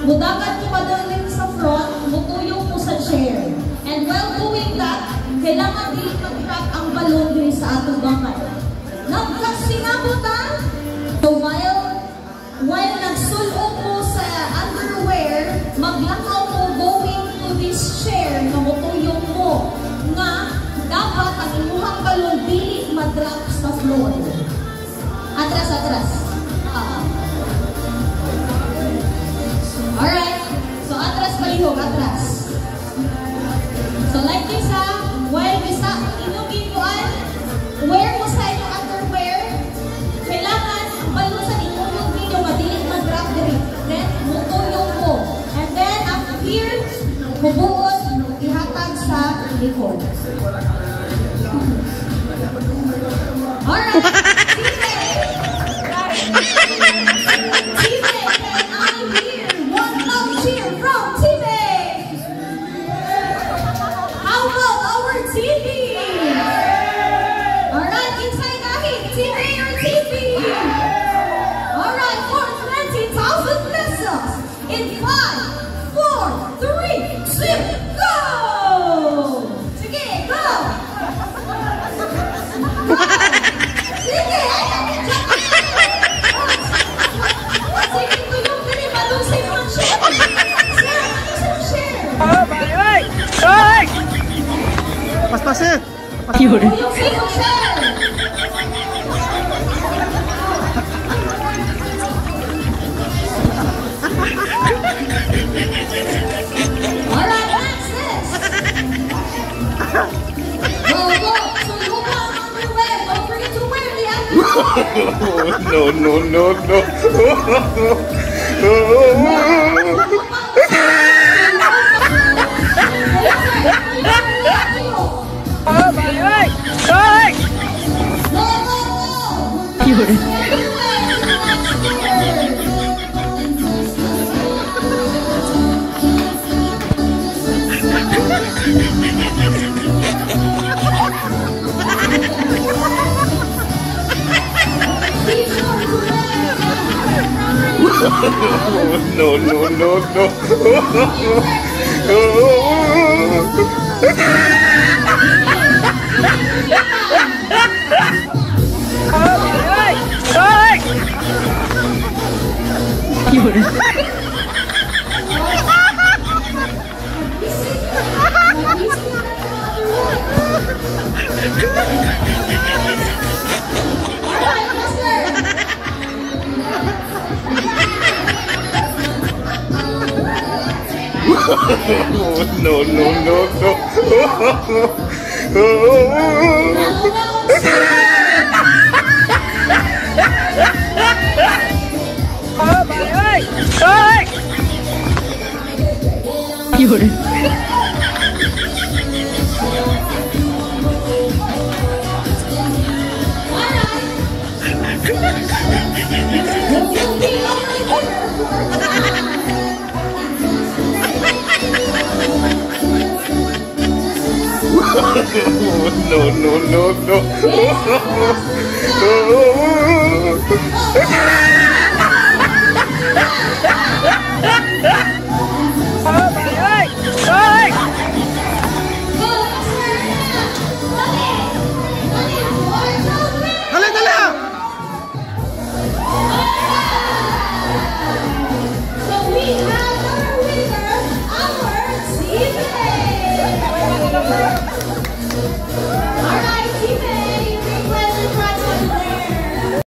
Mudagan mo madaling sa front, mutuyong mo sa chair. And while doing that, kailangan din mag-track ang balon din sa atong bangkay. Nagkasinabutan, so while nagsulong mo sa underwear, maglakaw mo going to this chair na mutuyong mo nga dapat ang imuhang balon dili mag-drop sa floor. Atras, atras. Alright, so atras palihog, atras. So like this ha, while bisa inyong ginguan, wear mo sa inyong underwear, kailangan balusan inyong video, madilit mag-drop diri. Then, mutuyong mo. And then, after here, hubuot, ihatag sa likod. Alright, Pas-pasir. Yun. Alright, next this. Go, go. So you go on underwear. Don't forget to wear the underwear. No.